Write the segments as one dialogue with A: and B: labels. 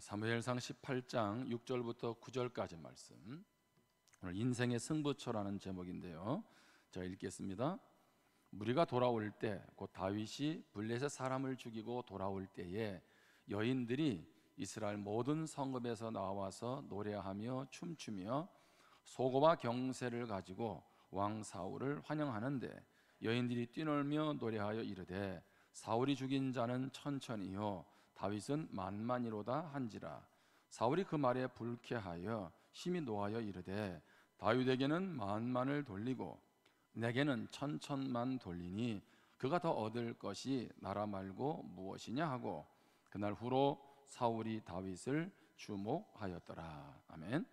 A: 사무엘상 18장 6절부터 9절까지 말씀, 오늘 인생의 승부처라는 제목인데요. 제가 읽겠습니다. 무리가 돌아올 때, 곧 다윗이 블레셋 사람을 죽이고 돌아올 때에 여인들이 이스라엘 모든 성읍에서 나와서 노래하며 춤추며 소고와 경새를 가지고 왕 사울을 환영하는데, 여인들이 뛰놀며 노래하여 이르되 사울이 죽인 자는 천천히요 다윗은 만만이로다 한지라. 사울이 그 말에 불쾌하여 심히 노하여 이르되 다윗에게는 만만을 돌리고 내게는 천천만 돌리니 그가 더 얻을 것이 나라 말고 무엇이냐 하고, 그날 후로 사울이 다윗을 주목하였더라. 아멘.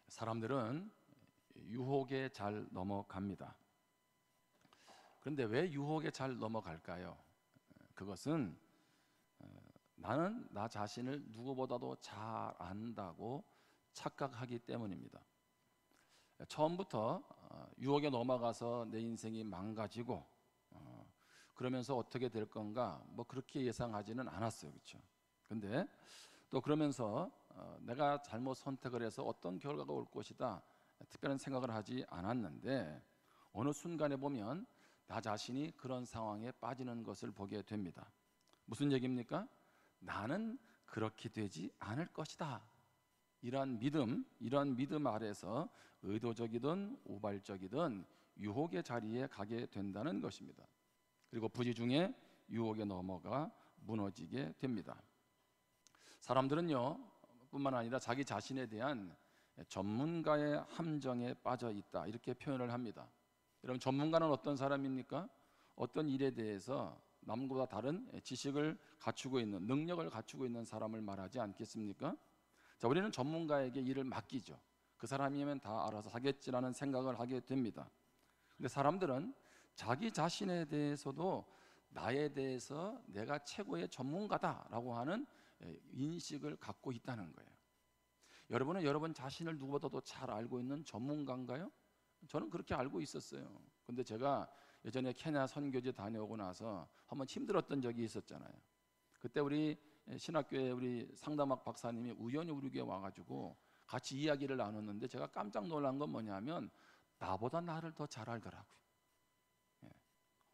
A: 사람들은 유혹에 잘 넘어갑니다. 그런데 왜 유혹에 잘 넘어갈까요? 그것은 나는 나 자신을 누구보다도 잘 안다고 착각하기 때문입니다. 처음부터 유혹에 넘어가서 내 인생이 망가지고 그러면서 어떻게 될 건가 그렇게 예상하지는 않았어요. 그렇죠? 근데 또 그러면서 내가 잘못 선택을 해서 어떤 결과가 올 것이다 특별한 생각을 하지 않았는데, 어느 순간에 보면 나 자신이 그런 상황에 빠지는 것을 보게 됩니다. 무슨 얘기입니까? 나는 그렇게 되지 않을 것이다, 이러한 믿음 아래서 의도적이든 우발적이든 유혹의 자리에 가게 된다는 것입니다. 그리고 부지중에 유혹에 넘어가 무너지게 됩니다. 사람들은요, 뿐만 아니라 자기 자신에 대한 전문가의 함정에 빠져 있다, 이렇게 표현을 합니다. 여러분, 전문가는 어떤 사람입니까? 어떤 일에 대해서 남보다 다른 지식을 갖추고 있는, 능력을 갖추고 있는 사람을 말하지 않겠습니까? 자, 우리는 전문가에게 일을 맡기죠. 그 사람이면 다 알아서 하겠지라는 생각을 하게 됩니다. 근데 사람들은 자기 자신에 대해서도 나에 대해서 내가 최고의 전문가다라고 하는 인식을 갖고 있다는 거예요. 여러분은 여러분 자신을 누구보다도 잘 알고 있는 전문가인가요? 저는 그렇게 알고 있었어요. 근데 제가 예전에 케냐 선교지 다녀오고 나서 한번 힘들었던 적이 있었잖아요. 그때 우리 신학교에 우리 상담학 박사님이 우연히 우리 교회에 와가지고 같이 이야기를 나눴는데, 제가 깜짝 놀란 건 뭐냐면 나보다 나를 더 잘 알더라고요.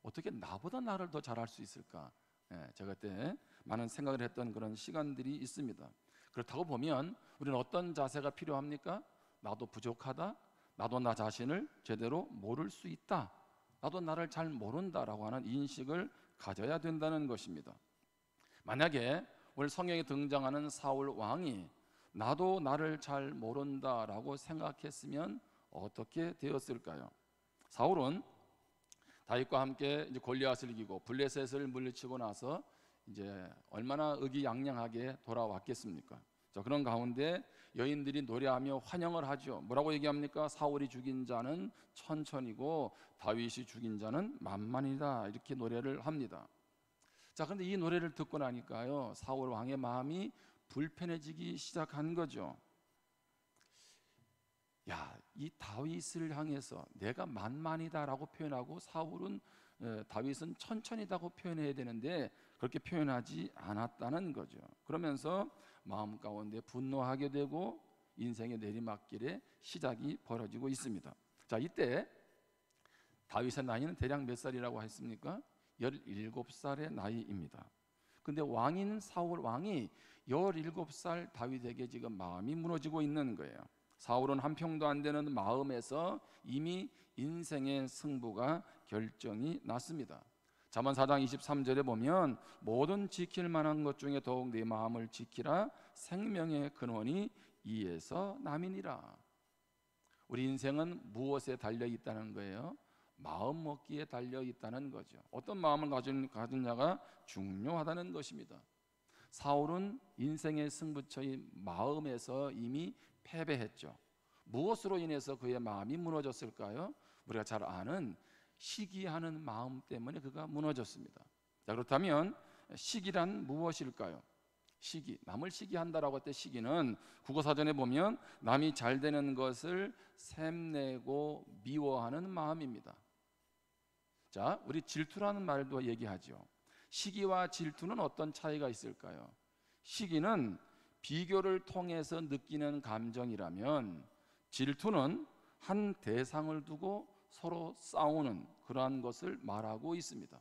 A: 어떻게 나보다 나를 더 잘할 수 있을까? 제가 그때 많은 생각을 했던 그런 시간들이 있습니다. 그렇다고 보면 우리는 어떤 자세가 필요합니까? 나도 부족하다, 나도 나 자신을 제대로 모를 수 있다, 나도 나를 잘 모른다라고 하는 인식을 가져야 된다는 것입니다. 만약에 오늘 성경에 등장하는 사울 왕이 나도 나를 잘 모른다라고 생각했으면 어떻게 되었을까요? 사울은 다윗과 함께 이제 골리앗을 이기고 블레셋을 물리치고 나서 이제 얼마나 의기양양하게 돌아왔겠습니까? 자, 그런 가운데 여인들이 노래하며 환영을 하죠. 뭐라고 얘기합니까? 사울이 죽인 자는 천천히고 다윗이 죽인 자는 만만이다, 이렇게 노래를 합니다. 자, 그런데 이 노래를 듣고 나니까요, 사울 왕의 마음이 불편해지기 시작한 거죠. 야, 이 다윗을 향해서 내가 만만이다라고 표현하고 다윗은 천천히다고 표현해야 되는데 그렇게 표현하지 않았다는 거죠. 그러면서 마음 가운데 분노하게 되고 인생의 내리막길의 시작이 벌어지고 있습니다. 자, 이때 다윗의 나이는 대략 몇 살이라고 했습니까? 17살의 나이입니다. 근데 왕인 사울 왕이 17살 다윗에게 지금 마음이 무너지고 있는 거예요. 사울은 한 평도 안 되는 마음에서 이미 인생의 승부가 결정이 났습니다. 잠언 4장 23절에 보면 모든 지킬 만한 것 중에 더욱 내 마음을 지키라, 생명의 근원이 이에서 남이니라. 우리 인생은 무엇에 달려 있다는 거예요? 마음 먹기에 달려 있다는 거죠. 어떤 마음을 가졌냐가 중요하다는 것입니다. 사울은 인생의 승부처인 마음에서 이미 패배했죠. 무엇으로 인해서 그의 마음이 무너졌을까요? 우리가 잘 아는 시기하는 마음 때문에 그가 무너졌습니다. 자, 그렇다면 시기란 무엇일까요? 시기, 남을 시기한다라고 할 때 시기는 국어사전에 보면 남이 잘 되는 것을 샘내고 미워하는 마음입니다. 자, 우리 질투라는 말도 얘기하죠. 시기와 질투는 어떤 차이가 있을까요? 시기는 비교를 통해서 느끼는 감정이라면 질투는 한 대상을 두고 서로 싸우는 그러한 것을 말하고 있습니다.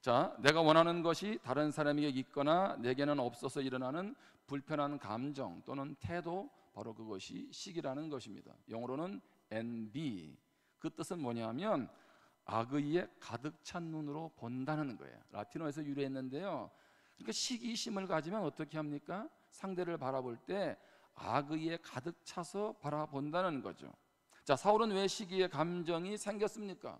A: 자, 내가 원하는 것이 다른 사람에게 있거나 내게는 없어서 일어나는 불편한 감정 또는 태도, 바로 그것이 시기라는 것입니다. 영어로는 envy. 그 뜻은 뭐냐면 악의에 가득 찬 눈으로 본다는 거예요. 라틴어에서 유래했는데요. 그러니까 시기심을 가지면 어떻게 합니까? 상대를 바라볼 때 악의에 가득 차서 바라본다는 거죠. 자, 사울은 왜 시기의 감정이 생겼습니까?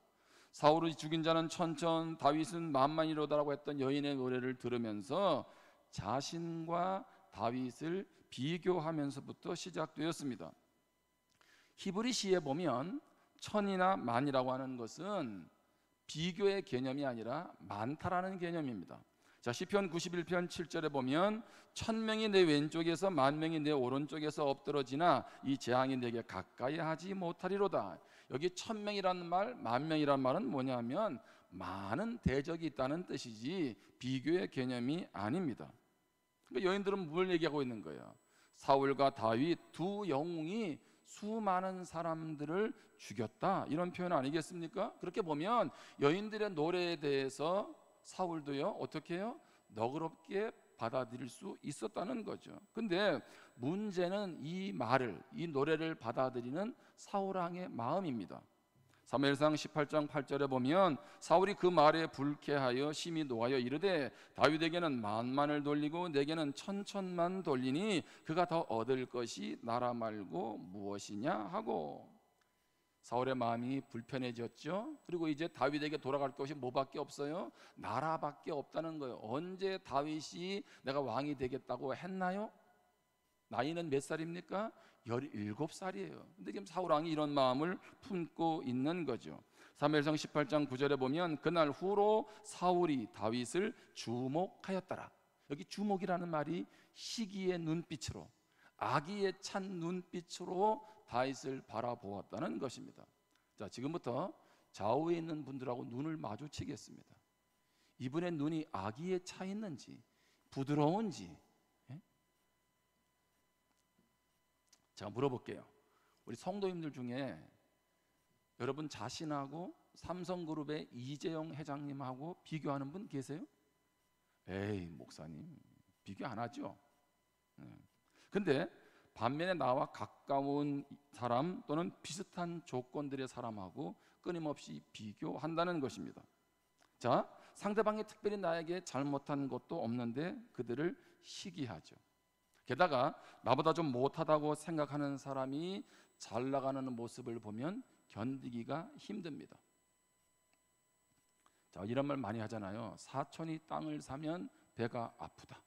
A: 사울이 죽인 자는 천천, 다윗은 만만이로다라고 했던 여인의 노래를 들으면서 자신과 다윗을 비교하면서부터 시작되었습니다. 히브리 시에 보면 천이나 만이라고 하는 것은 비교의 개념이 아니라 많다라는 개념입니다. 자, 시편 91편 7절에 보면 1000명이 내 왼쪽에서 10,000명이 내 오른쪽에서 엎드러지나 이 재앙이 내게 가까이 하지 못하리로다. 여기 1000명이라는 말, 10,000명이라는 말은 뭐냐면 많은 대적이 있다는 뜻이지 비교의 개념이 아닙니다. 그러니까 여인들은 뭘 얘기하고 있는 거예요? 사울과 다윗 두 영웅이 수많은 사람들을 죽였다, 이런 표현 아니겠습니까? 그렇게 보면 여인들의 노래에 대해서 사울도요, 어떻게 해요? 너그럽게 받아들일 수 있었다는 거죠. 근데 문제는 이 말을, 이 노래를 받아들이는 사울 왕의 마음입니다. 사무엘상 18장 8절에 보면 사울이 그 말에 불쾌하여 심히 노하여 이르되 다윗에게는 만만을 돌리고 내게는 천천만 돌리니 그가 더 얻을 것이 나라 말고 무엇이냐 하고, 사울의 마음이 불편해졌죠. 그리고 이제 다윗에게 돌아갈 것이 뭐밖에 없어요? 나라밖에 없다는 거예요. 언제 다윗이 내가 왕이 되겠다고 했나요? 나이는 몇 살입니까? 17살이에요. 근데 지금 사울 왕이 이런 마음을 품고 있는 거죠. 사무엘상 18장 9절에 보면 그날 후로 사울이 다윗을 주목하였더라. 여기 주목이라는 말이 시기의 눈빛으로, 악의에 찬 눈빛으로 다윗을 바라보았다는 것입니다. 자, 지금부터 좌우에 있는 분들하고 눈을 마주치겠습니다. 이분의 눈이 악의에 차 있는지 부드러운지 제가 물어볼게요. 우리 성도님들 중에 여러분 자신하고 삼성그룹의 이재용 회장님하고 비교하는 분 계세요? 에이, 목사님 비교 안 하죠. 근데 반면에 나와 가까운 사람 또는 비슷한 조건들의 사람하고 끊임없이 비교한다는 것입니다. 자, 상대방이 특별히 나에게 잘못한 것도 없는데 그들을 시기하죠. 게다가 나보다 좀 못하다고 생각하는 사람이 잘 나가는 모습을 보면 견디기가 힘듭니다. 자, 이런 말 많이 하잖아요. 사촌이 땅을 사면 배가 아프다.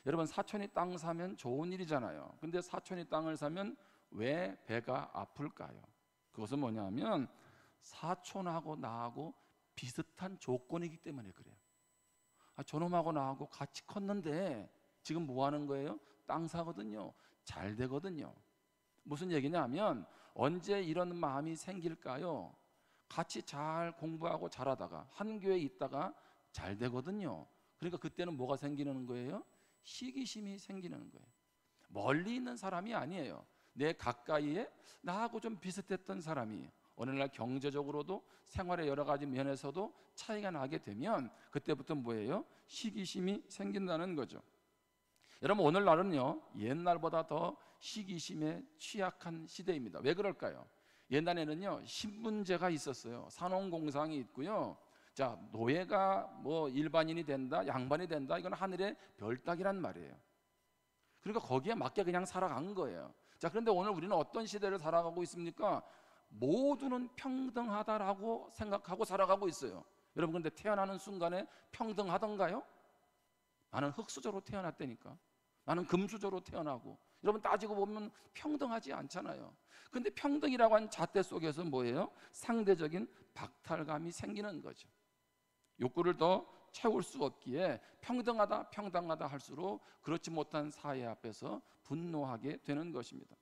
A: 여러분, 사촌이 땅 사면 좋은 일이잖아요. 근데 사촌이 땅을 사면 왜 배가 아플까요? 그것은 뭐냐면 사촌하고 나하고 비슷한 조건이기 때문에 그래요. 저놈하고 나하고 같이 컸는데 지금 뭐 하는 거예요? 땅 사거든요. 잘 되거든요. 무슨 얘기냐면 언제 이런 마음이 생길까요? 같이 잘 공부하고 잘하다가 한 교회에 있다가 잘 되거든요. 그러니까 그때는 뭐가 생기는 거예요? 시기심이 생기는 거예요. 멀리 있는 사람이 아니에요. 내 가까이에 나하고 좀 비슷했던 사람이 어느 날 경제적으로도 생활의 여러 가지 면에서도 차이가 나게 되면 그때부터 뭐예요? 시기심이 생긴다는 거죠. 여러분, 오늘날은요 옛날보다 더 시기심에 취약한 시대입니다. 왜 그럴까요? 옛날에는요 신분제가 있었어요. 산업공상이 있고요. 자, 노예가 뭐 일반인이 된다, 양반이 된다, 이건 하늘의 별 따기란 말이에요. 그러니까 거기에 맞게 그냥 살아간 거예요. 자, 그런데 오늘 우리는 어떤 시대를 살아가고 있습니까? 모두는 평등하다라고 생각하고 살아가고 있어요. 여러분, 근데 태어나는 순간에 평등하던가요? 나는 흙수저로 태어났다니까. 나는 금수저로 태어나고. 여러분, 따지고 보면 평등하지 않잖아요. 근데 평등이라고 하는 잣대 속에서 뭐예요? 상대적인 박탈감이 생기는 거죠. 욕구를 더 채울 수 없기에 평등하다 평등하다 할수록 그렇지 못한 사회 앞에서 분노하게 되는 것입니다.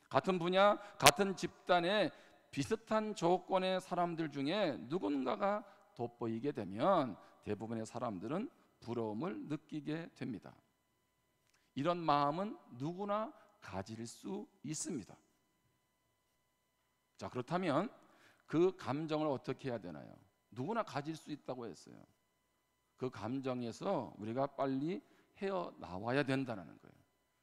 A: 같은 분야, 같은 집단의 비슷한 조건의 사람들 중에 누군가가 돋보이게 되면 대부분의 사람들은 부러움을 느끼게 됩니다. 이런 마음은 누구나 가질 수 있습니다. 자, 그렇다면 그 감정을 어떻게 해야 되나요? 누구나 가질 수 있다고 했어요. 그 감정에서 우리가 빨리 헤어나와야 된다는 거예요.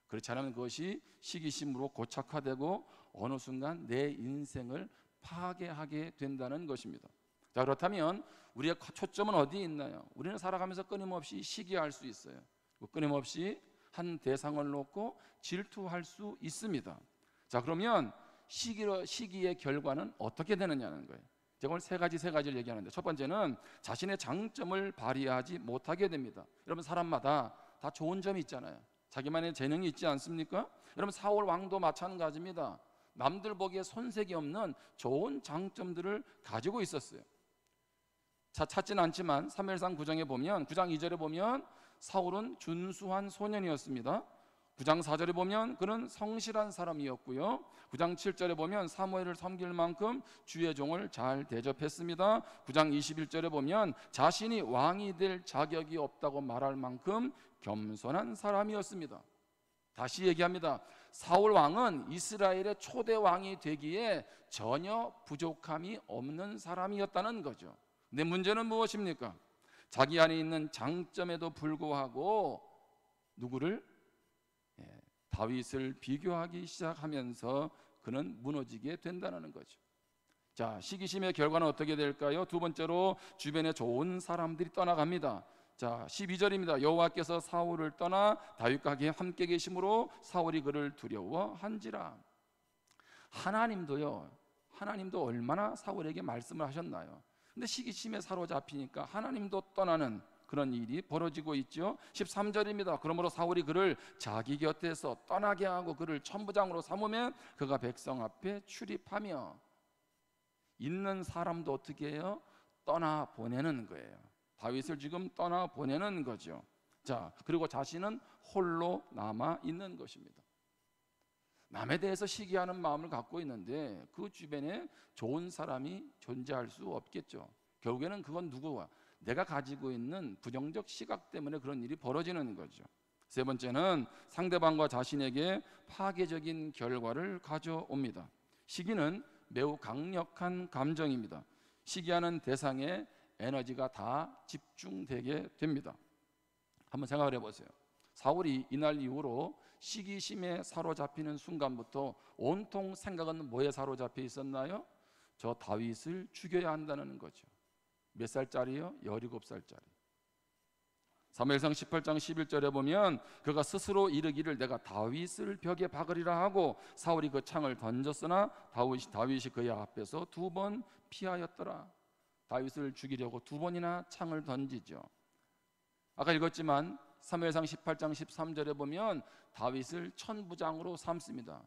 A: 그렇지 않으면 그것이 시기심으로 고착화되고 어느 순간 내 인생을 파괴하게 된다는 것입니다. 자, 그렇다면 우리의 초점은 어디에 있나요? 우리는 살아가면서 끊임없이 시기할 수 있어요. 끊임없이 한 대상을 놓고 질투할 수 있습니다. 자, 그러면 시기의 결과는 어떻게 되느냐는 거예요. 제가 오늘 세 가지를 얘기하는데, 첫 번째는 자신의 장점을 발휘하지 못하게 됩니다. 여러분, 사람마다 다 좋은 점이 있잖아요. 자기만의 재능이 있지 않습니까? 여러분, 사울 왕도 마찬가지입니다. 남들 보기에 손색이 없는 좋은 장점들을 가지고 있었어요. 찾지는 않지만 사무엘상 9장에 보면, 9장 2절에 보면 사울은 준수한 소년이었습니다. 9장 4절에 보면 그는 성실한 사람이었고요. 9장 7절에 보면 사무엘을 섬길 만큼 주의 종을 잘 대접했습니다. 9장 21절에 보면 자신이 왕이 될 자격이 없다고 말할 만큼 겸손한 사람이었습니다. 다시 얘기합니다. 사울 왕은 이스라엘의 초대 왕이 되기에 전혀 부족함이 없는 사람이었다는 거죠. 근데 문제는 무엇입니까? 자기 안에 있는 장점에도 불구하고 누구를? 다윗을 비교하기 시작하면서 그는 무너지게 된다는 거죠. 자, 시기심의 결과는 어떻게 될까요? 두 번째로 주변에 좋은 사람들이 떠나갑니다. 자, 12절입니다. 여호와께서 사울을 떠나 다윗과 함께 계심으로 사울이 그를 두려워한지라. 하나님도 얼마나 사울에게 말씀을 하셨나요? 근데 시기심에 사로잡히니까 하나님도 떠나는 그런 일이 벌어지고 있죠. 13절입니다. 그러므로 사울이 그를 자기 곁에서 떠나게 하고 그를 천부장으로 삼으면 그가 백성 앞에 출입하며, 있는 사람도 어떻게 해요? 떠나보내는 거예요. 다윗을 지금 떠나보내는 거죠. 자, 그리고 자신은 홀로 남아 있는 것입니다. 남에 대해서 시기하는 마음을 갖고 있는데 그 주변에 좋은 사람이 존재할 수 없겠죠. 결국에는 그건 누구와? 내가 가지고 있는 부정적 시각 때문에 그런 일이 벌어지는 거죠. 세 번째는 상대방과 자신에게 파괴적인 결과를 가져옵니다. 시기는 매우 강력한 감정입니다. 시기하는 대상에 에너지가 다 집중되게 됩니다. 한번 생각을 해보세요. 사울이 이날 이후로 시기심에 사로잡히는 순간부터 온통 생각은 뭐에 사로잡혀 있었나요? 저 다윗을 죽여야 한다는 거죠. 몇 살짜리요? 17살짜리. 사무엘상 18장 11절에 보면 그가 스스로 이르기를 내가 다윗을 벽에 박으리라 하고 사울이 그 창을 던졌으나 다윗이 그의 앞에서 2번 피하였더라. 다윗을 죽이려고 2번이나 창을 던지죠. 아까 읽었지만 사무엘상 18장 13절에 보면 다윗을 천부장으로 삼습니다.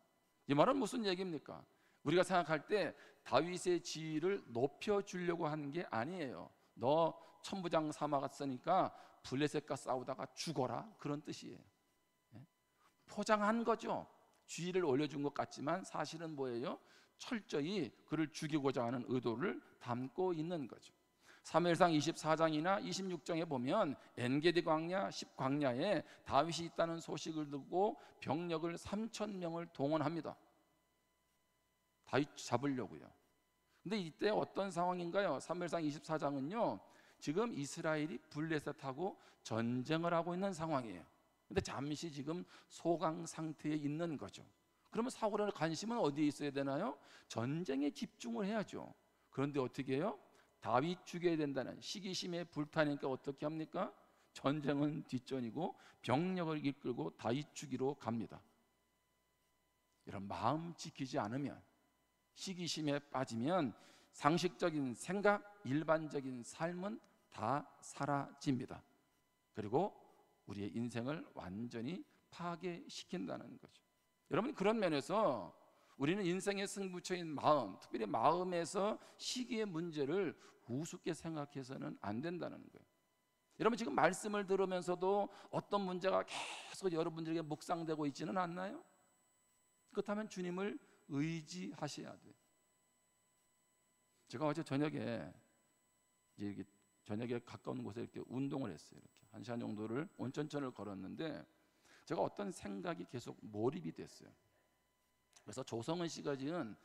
A: 이 말은 무슨 얘기입니까? 우리가 생각할 때 다윗의 지위를 높여주려고 하는 게 아니에요. 너 천부장 삼아갔으니까 블레셋과 싸우다가 죽어라, 그런 뜻이에요. 포장한 거죠. 지위를 올려준 것 같지만 사실은 뭐예요? 철저히 그를 죽이고자 하는 의도를 담고 있는 거죠. 사무엘상 24장이나 26장에 보면 엔게디 광야 10광야에 다윗이 있다는 소식을 듣고 병력을 3,000명을 동원합니다. 다윗 잡으려고요. 근데 이때 어떤 상황인가요? 사무엘상 24장은요, 지금 이스라엘이 블레셋하고 전쟁을 하고 있는 상황이에요. 근데 잠시 지금 소강 상태에 있는 거죠. 그러면 사울의 관심은 어디에 있어야 되나요? 전쟁에 집중을 해야죠. 그런데 어떻게 해요? 다윗 죽여야 된다는 시기심에 불타니까 어떻게 합니까? 전쟁은 뒷전이고 병력을 이끌고 다윗 죽이러 갑니다. 이런 마음 지키지 않으면, 시기심에 빠지면 상식적인 생각, 일반적인 삶은 다 사라집니다. 그리고 우리의 인생을 완전히 파괴시킨다는 거죠. 여러분, 그런 면에서 우리는 인생의 승부처인 마음, 특별히 마음에서 시기의 문제를 우습게 생각해서는 안 된다는 거예요. 여러분, 지금 말씀을 들으면서도 어떤 문제가 계속 여러분들에게 묵상되고 있지는 않나요? 그렇다면 주님을 의지하셔야 돼요. 제가 어제 저녁에 이제 저녁에 가까운 곳에 이렇게 운동을 했어요. 이렇게 1시간 정도를 온천천을 걸었는데 제가 어떤 생각이 계속 몰입이 됐어요. 그래서 조성은 씨가 지은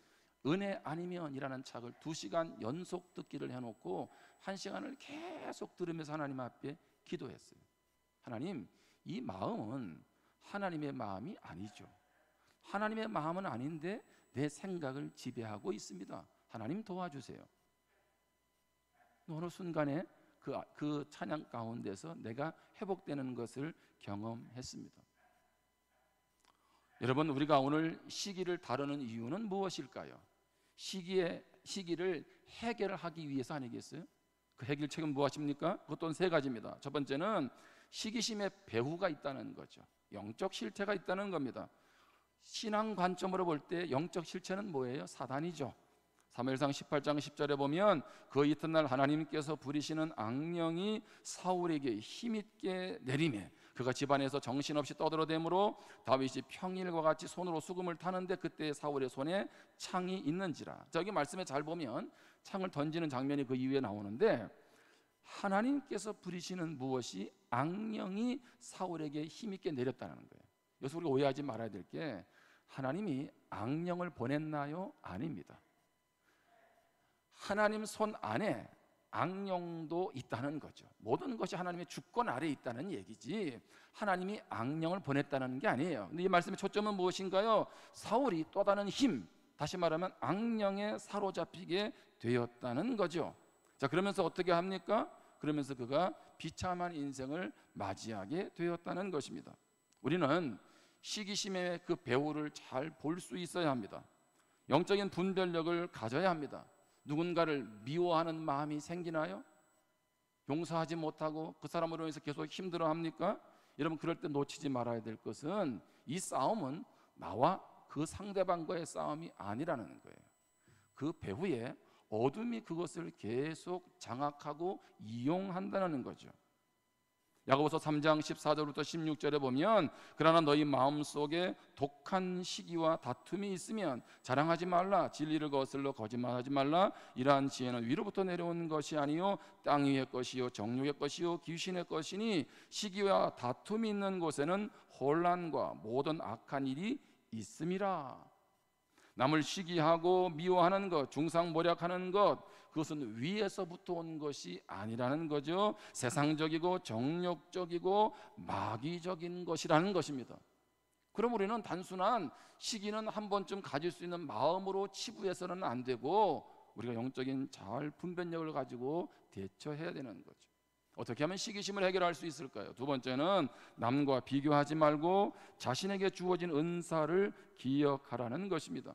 A: 은혜 아니면이라는 책을 2시간 연속 듣기를 해놓고 1시간을 계속 들으면서 하나님 앞에 기도했어요. 하나님, 이 마음은 하나님의 마음이 아니죠. 하나님의 마음은 아닌데 내 생각을 지배하고 있습니다. 하나님 도와주세요. 어느 순간에 그 찬양 가운데서 내가 회복되는 것을 경험했습니다. 여러분, 우리가 오늘 시기를 다루는 이유는 무엇일까요? 시기를 해결하기 위해서 아니겠어요? 그 해결책은 무엇입니까? 그것도 3가지입니다. 첫 번째는 시기심의 배후가 있다는 거죠. 영적 실체가 있다는 겁니다. 신앙 관점으로 볼 때 영적 실체는 뭐예요? 사단이죠. 사무엘상 18장 10절에 보면 그 이튿날 하나님께서 부리시는 악령이 사울에게 힘있게 내리매 그가 집안에서 정신없이 떠들어대므로 다윗이 평일과 같이 손으로 수금을 타는데 그때 사울의 손에 창이 있는지라. 저기 말씀에 잘 보면 창을 던지는 장면이 그 이후에 나오는데 하나님께서 부리시는 무엇이 악령이 사울에게 힘있게 내렸다는 거예요. 여기서 우리가 오해하지 말아야 될 게 하나님이 악령을 보냈나요? 아닙니다. 하나님 손 안에 악령도 있다는 거죠. 모든 것이 하나님의 주권 아래에 있다는 얘기지 하나님이 악령을 보냈다는 게 아니에요. 근데 이 말씀의 초점은 무엇인가요? 사울이 또 다른 힘, 다시 말하면 악령에 사로잡히게 되었다는 거죠. 자, 그러면서 어떻게 합니까? 그러면서 그가 비참한 인생을 맞이하게 되었다는 것입니다. 우리는 시기심의 그 배후를 잘 볼 수 있어야 합니다. 영적인 분별력을 가져야 합니다. 누군가를 미워하는 마음이 생기나요? 용서하지 못하고 그 사람으로 인해서 계속 힘들어합니까? 여러분, 그럴 때 놓치지 말아야 될 것은 이 싸움은 나와 그 상대방과의 싸움이 아니라는 거예요. 그 배후에 어둠이 그것을 계속 장악하고 이용한다는 거죠. 야고보서 3장 14절부터 16절에 보면 그러나 너희 마음속에 독한 시기와 다툼이 있으면 자랑하지 말라. 진리를 거슬러 거짓말하지 말라. 이러한 지혜는 위로부터 내려온 것이 아니요 땅 위의 것이요 정욕의 것이요 귀신의 것이니 시기와 다툼이 있는 곳에는 혼란과 모든 악한 일이 있음이라. 남을 시기하고 미워하는 것, 중상모략하는 것, 그것은 위에서부터 온 것이 아니라는 거죠. 세상적이고 정욕적이고 마귀적인 것이라는 것입니다. 그럼 우리는 단순한 시기는 한 번쯤 가질 수 있는 마음으로 치부해서는 안 되고 우리가 영적인 잘 분별력을 가지고 대처해야 되는 거죠. 어떻게 하면 시기심을 해결할 수 있을까요? 2번째는 남과 비교하지 말고 자신에게 주어진 은사를 기억하라는 것입니다.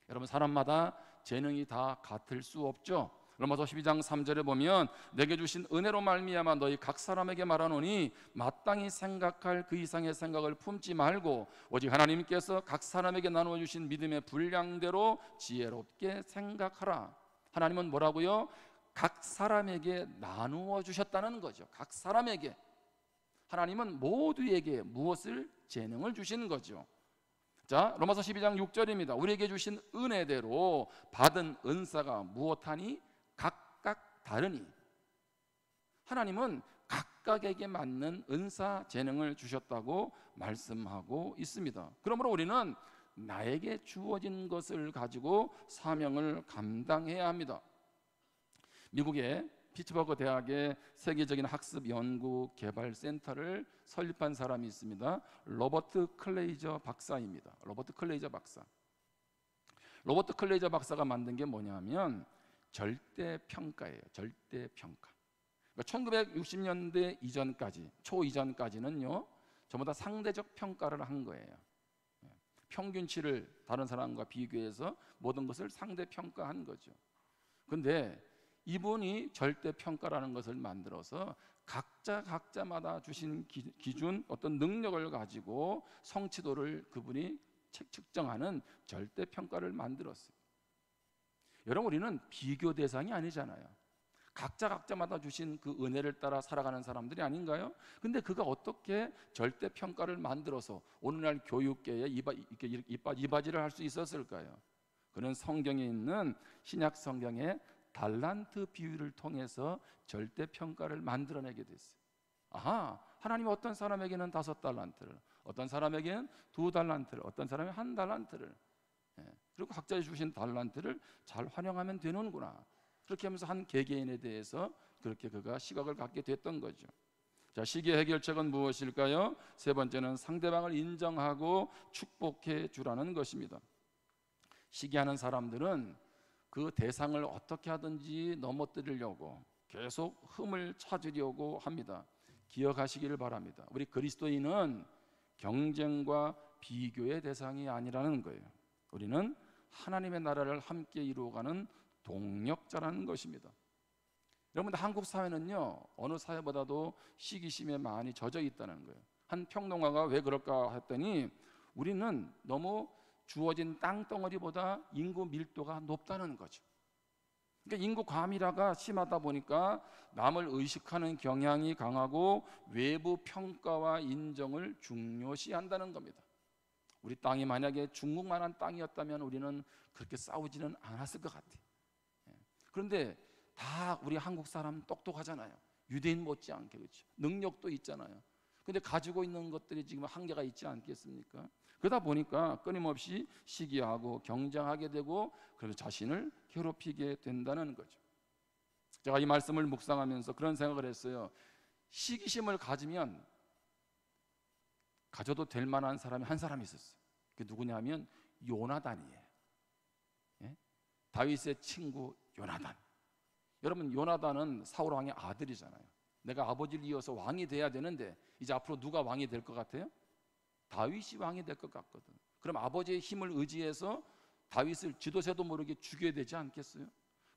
A: 여러분, 사람마다 재능이 다 같을 수 없죠. 로마서 12장 3절에 보면 내게 주신 은혜로 말미암아 너희 각 사람에게 말하노니 마땅히 생각할 그 이상의 생각을 품지 말고 오직 하나님께서 각 사람에게 나누어 주신 믿음의 분량대로 지혜롭게 생각하라. 하나님은 뭐라고요? 각 사람에게 나누어 주셨다는 거죠. 각 사람에게. 하나님은 모두에게 무엇을 재능을 주시는 거죠. 자, 로마서 12장 6절입니다. 우리에게 주신 은혜대로 받은 은사가 무엇하니? 각각 다르니. 하나님은 각각에게 맞는 은사 재능을 주셨다고 말씀하고 있습니다. 그러므로 우리는 나에게 주어진 것을 가지고 사명을 감당해야 합니다. 미국의 피츠버그 대학의 세계적인 학습 연구 개발 센터를 설립한 사람이 있습니다. 로버트 클레이저 박사입니다. 로버트 클레이저 박사. 로버트 클레이저 박사가 만든 게 뭐냐면 절대평가예요. 절대평가. 그러니까 1960년대 이전까지, 초 이전까지는요, 전부 다 상대적 평가를 한 거예요. 평균치를 다른 사람과 비교해서 모든 것을 상대평가한 거죠. 근데 이분이 절대평가라는 것을 만들어서 각자마다 주신 기준, 어떤 능력을 가지고 성취도를 그분이 측정하는 절대평가를 만들었어요. 여러분, 우리는 비교 대상이 아니잖아요. 각자마다 주신 그 은혜를 따라 살아가는 사람들이 아닌가요? 근데 그가 어떻게 절대평가를 만들어서 오늘날 교육계에 이바지를 할 수 있었을까요? 그는 성경에 있는 신약 성경의 달란트 비유를 통해서 절대평가를 만들어내게 됐어요. 아하, 하나님이 어떤 사람에게는 5달란트를, 어떤 사람에게는 2달란트를, 어떤 사람이 1달란트를, 그리고 각자 주신 달란트를 잘 활용하면 되는구나. 그렇게 하면서 한 개개인에 대해서 그렇게 그가 시각을 갖게 됐던 거죠. 자, 시기의 해결책은 무엇일까요? 세 번째는 상대방을 인정하고 축복해 주라는 것입니다. 시기하는 사람들은 그 대상을 어떻게 하든지 넘어뜨리려고 계속 흠을 찾으려고 합니다. 기억하시기를 바랍니다. 우리 그리스도인은 경쟁과 비교의 대상이 아니라는 거예요. 우리는 하나님의 나라를 함께 이루어가는 동력자라는 것입니다. 여러분, 한국 사회는요, 어느 사회보다도 시기심에 많이 젖어 있다는 거예요. 한 평론가가 왜 그럴까 했더니 우리는 너무 주어진 땅덩어리보다 인구 밀도가 높다는 거죠. 그러니까 인구 과밀화가 심하다 보니까 남을 의식하는 경향이 강하고 외부 평가와 인정을 중요시한다는 겁니다. 우리 땅이 만약에 중국만한 땅이었다면 우리는 그렇게 싸우지는 않았을 것 같아요. 그런데 다 우리 한국 사람 똑똑하잖아요. 유대인 못지않게, 그렇죠? 능력도 있잖아요. 근데 가지고 있는 것들이 지금 한계가 있지 않겠습니까? 그러다 보니까 끊임없이 시기하고 경쟁하게 되고 그래서 자신을 괴롭히게 된다는 거죠. 제가 이 말씀을 묵상하면서 그런 생각을 했어요. 시기심을 가져도 될 만한 사람이 한 사람이 있었어요. 그게 누구냐면 요나단이에요. 예? 다윗의 친구 요나단. 여러분, 요나단은 사울 왕의 아들이잖아요. 내가 아버지를 이어서 왕이 돼야 되는데 이제 앞으로 누가 왕이 될 것 같아요? 다윗이 왕이 될 것 같거든. 그럼 아버지의 힘을 의지해서 다윗을 지도새도 모르게 죽여야 되지 않겠어요?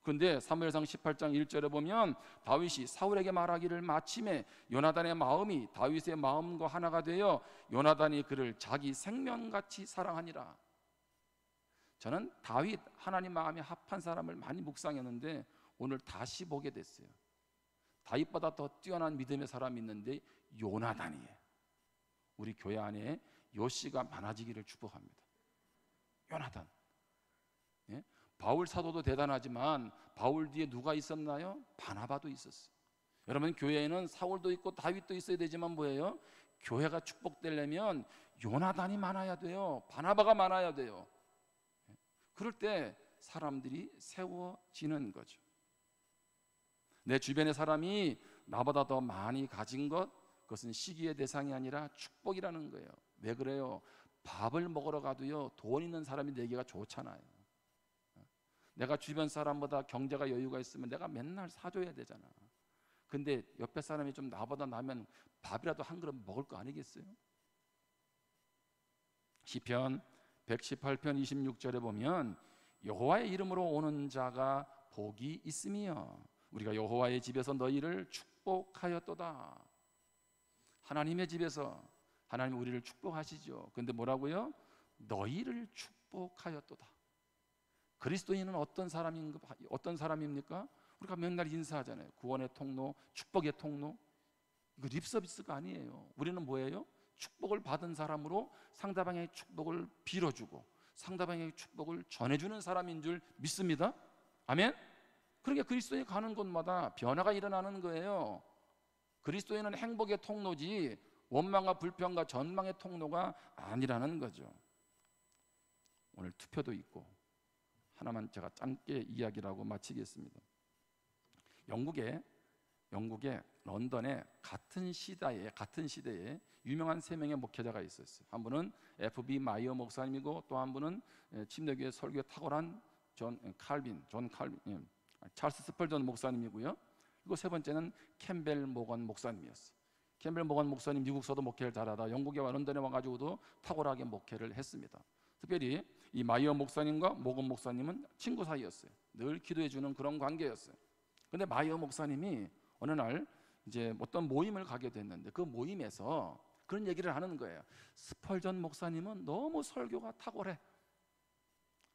A: 그런데 사무엘상 18장 1절에 보면 다윗이 사울에게 말하기를 마침에 요나단의 마음이 다윗의 마음과 하나가 되어 요나단이 그를 자기 생명같이 사랑하니라. 저는 다윗, 하나님 마음이 합한 사람을 많이 묵상했는데 오늘 다시 보게 됐어요. 다윗보다 더 뛰어난 믿음의 사람이 있는데 요나단이에요. 우리 교회 안에 요씨가 많아지기를 축복합니다. 요나단. 예? 바울 사도도 대단하지만 바울 뒤에 누가 있었나요? 바나바도 있었어요. 여러분, 교회에는 사울도 있고 다윗도 있어야 되지만 뭐예요? 교회가 축복되려면 요나단이 많아야 돼요. 바나바가 많아야 돼요. 그럴 때 사람들이 세워지는 거죠. 내 주변의 사람이 나보다 더 많이 가진 것, 그것은 시기의 대상이 아니라 축복이라는 거예요. 왜 그래요? 밥을 먹으러 가도요, 돈 있는 사람이 내기가 좋잖아요. 내가 주변 사람보다 경제가 여유가 있으면 내가 맨날 사줘야 되잖아. 근데 옆에 사람이 좀 나보다 나면 밥이라도 한 그릇 먹을 거 아니겠어요? 시편 118편 26절에 보면 여호와의 이름으로 오는 자가 복이 있으며 우리가 여호와의 집에서 너희를 축복하였도다. 하나님의 집에서 하나님 우리를 축복하시죠. 그런데 뭐라고요? 너희를 축복하였도다. 그리스도인은 어떤 사람입니까? 우리가 맨날 인사하잖아요. 구원의 통로, 축복의 통로. 이거 립서비스가 아니에요. 우리는 뭐예요? 축복을 받은 사람으로 상대방의 축복을 빌어주고 상대방의 축복을 전해주는 사람인 줄 믿습니다. 아멘? 그러니까 그리스도인이 가는 곳마다 변화가 일어나는 거예요. 그리스도인은 행복의 통로지 원망과 불평과 전망의 통로가 아니라는 거죠. 오늘 투표도 있고 하나만 제가 짧게 이야기를 하고 마치겠습니다. 영국의 런던에 같은 시대에 유명한 3명의 목회자가 있었어요. 한 분은 F.B. 마이어 목사님이고 또 한 분은 침례교회 설교에 탁월한 찰스 스펄전 목사님이고요. 그리고 세 번째는 캠벨 모건 목사님이었어요. 캠벨 모건 목사님 미국서도 목회를 잘하다 영국에 와 런던에 와가지고도 탁월하게 목회를 했습니다. 특별히 이 마이어 목사님과 모건 목사님은 친구 사이였어요. 늘 기도해주는 그런 관계였어요. 그런데 마이어 목사님이 어느 날 이제 어떤 모임을 가게 됐는데 그 모임에서 그런 얘기를 하는 거예요. 스펄전 목사님은 너무 설교가 탁월해.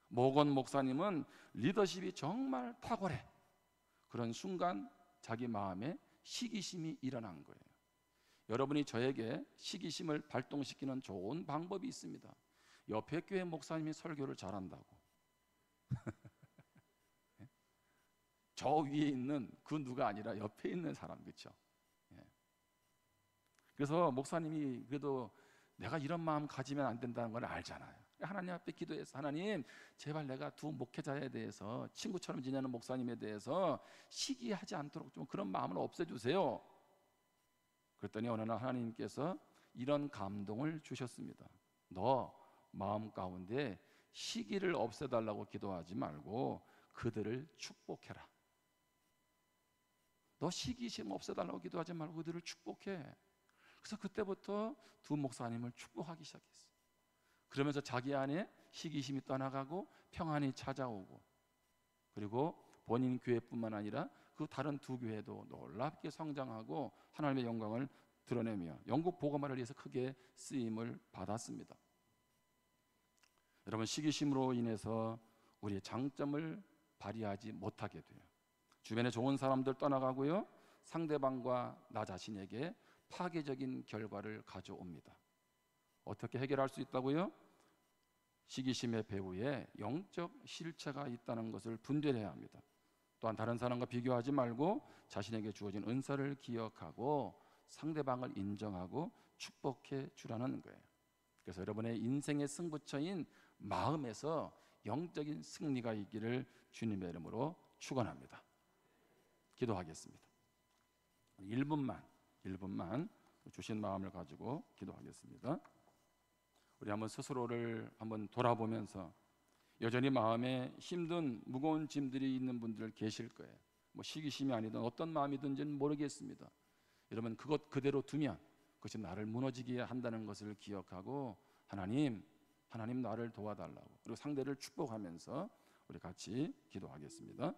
A: 모건 목사님은 리더십이 정말 탁월해. 그런 순간 자기 마음에 시기심이 일어난 거예요. 여러분이 저에게 시기심을 발동시키는 좋은 방법이 있습니다. 옆에 교회 목사님이 설교를 잘한다고 저 위에 있는 그 누가 아니라 옆에 있는 사람, 그렇죠? 예. 그래서 목사님이 그래도 내가 이런 마음 가지면 안 된다는 걸 알잖아요. 하나님 앞에 기도해서 하나님 제발 내가 두 목회자에 대해서 친구처럼 지내는 목사님에 대해서 시기하지 않도록 좀 그런 마음을 없애주세요. 그랬더니 어느 날 하나님께서 이런 감동을 주셨습니다. 너 마음 가운데 시기를 없애달라고 기도하지 말고 그들을 축복해라. 너 시기심 없애달라고 기도하지 말고 그들을 축복해. 그래서 그때부터 두 목사님을 축복하기 시작했어요. 그러면서 자기 안에 시기심이 떠나가고 평안이 찾아오고, 그리고 본인 교회뿐만 아니라 그 다른 두 교회도 놀랍게 성장하고 하나님의 영광을 드러내며 영국 복음화를 위해서 크게 쓰임을 받았습니다. 여러분, 시기심으로 인해서 우리의 장점을 발휘하지 못하게 돼요. 주변에 좋은 사람들 떠나가고요, 상대방과 나 자신에게 파괴적인 결과를 가져옵니다. 어떻게 해결할 수 있다고요? 시기심의 배후에 영적 실체가 있다는 것을 분별해야 합니다. 또한 다른 사람과 비교하지 말고 자신에게 주어진 은사를 기억하고 상대방을 인정하고 축복해 주라는 거예요. 그래서 여러분의 인생의 승부처인 마음에서 영적인 승리가 있기를 주님의 이름으로 축원합니다. 기도하겠습니다. 1분만 주신 마음을 가지고 기도하겠습니다. 우리 한번 스스로를 한번 돌아보면서 여전히 마음에 힘든 무거운 짐들이 있는 분들 계실 거예요. 뭐 시기심이 아니든 어떤 마음이든지는 모르겠습니다. 여러분, 그것 그대로 두면 그것이 나를 무너지게 한다는 것을 기억하고 하나님 나를 도와달라고, 그리고 상대를 축복하면서 우리 같이 기도하겠습니다.